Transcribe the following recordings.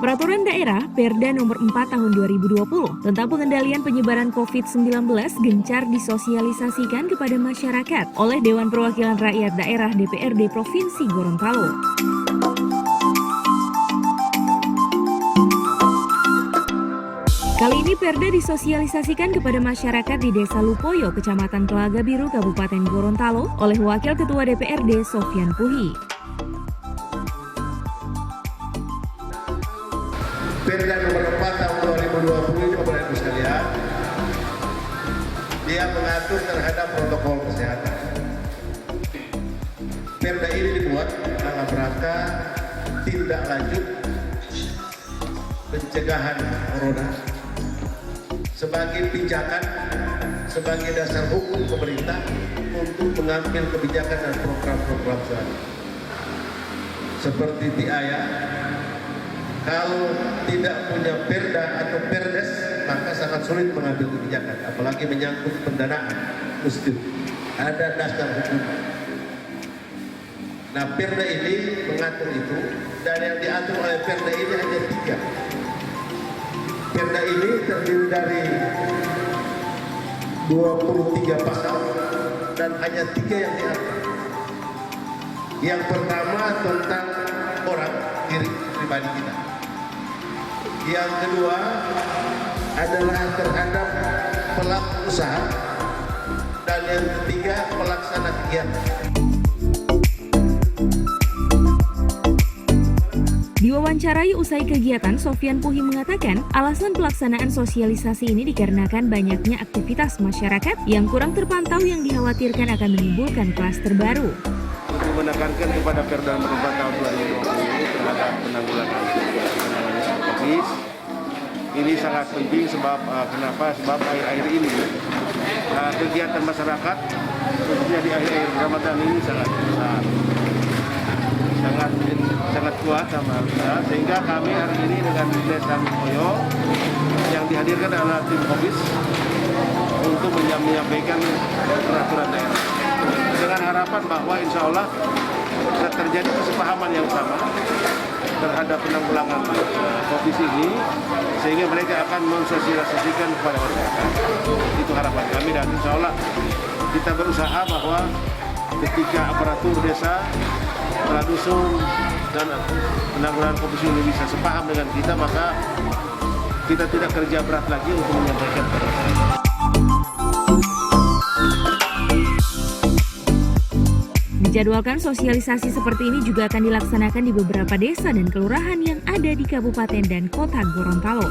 Peraturan Daerah Perda Nomor 4 Tahun 2020 tentang pengendalian penyebaran COVID-19 gencar disosialisasikan kepada masyarakat oleh Dewan Perwakilan Rakyat Daerah DPRD Provinsi Gorontalo. Kali ini Perda disosialisasikan kepada masyarakat di Desa Lupoyo, Kecamatan Telaga Biru, Kabupaten Gorontalo oleh Wakil Ketua DPRD Sofyan Puhi. Perda Nomor 4 Tahun 2020 ini, Bapak Ibu sekalian, dia mengatur terhadap protokol kesehatan. Perda ini dibuat dalam rangka tindak lanjut pencegahan corona sebagai pijakan, sebagai dasar hukum pemerintah untuk mengambil kebijakan dan program-program selanjutnya. Seperti TIA, kalau tidak punya perda atau perdes, maka sangat sulit mengambil kebijakan, apalagi menyangkut pendanaan. Mesti ada dasar hukum. Nah, perda ini mengatur itu, dan yang diatur oleh perda ini hanya 3. Perda ini terdiri dari 23 pasal dan hanya 3 yang diatur. Yang pertama tentang orang, diri pribadi kita. Yang kedua adalah terhadap pelaku usaha, dan yang ketiga pelaksana kegiatan. Diwawancarai usai kegiatan, Sofyan Puhi mengatakan alasan pelaksanaan sosialisasi ini dikarenakan banyaknya aktivitas masyarakat yang kurang terpantau yang dikhawatirkan akan menimbulkan klaster baru. Menekankan kepada Perda Nomor 4 Tahun 2020 terhadap penanggulangan COVID. Ini sangat penting sebab kenapa? Sebab akhir-akhir ini kegiatan masyarakat khususnya di akhir Ramadan ini sangat kuat sama kita, sehingga kami hari ini dengan Desa Lupoyo yang dihadirkan adalah tim COVID untuk menyampaikan peraturan daerah dengan harapan bahwa insya Allah terjadi kesepahaman yang sama terhadap penanggulangan COVID ini, sehingga mereka akan mensosialisasikan kepada masyarakat. Itu harapan kami, dan insya Allah kita berusaha bahwa ketika aparatur desa, kepala dusun, dan penanggulangan COVID ini bisa sepaham dengan kita, maka kita tidak kerja berat lagi untuk menyampaikan kepada masyarakat. Dijadwalkan sosialisasi seperti ini juga akan dilaksanakan di beberapa desa dan kelurahan yang ada di Kabupaten dan Kota Gorontalo.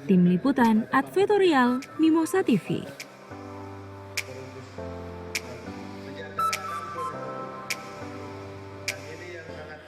Tim Liputan Advertorial Mimosa TV.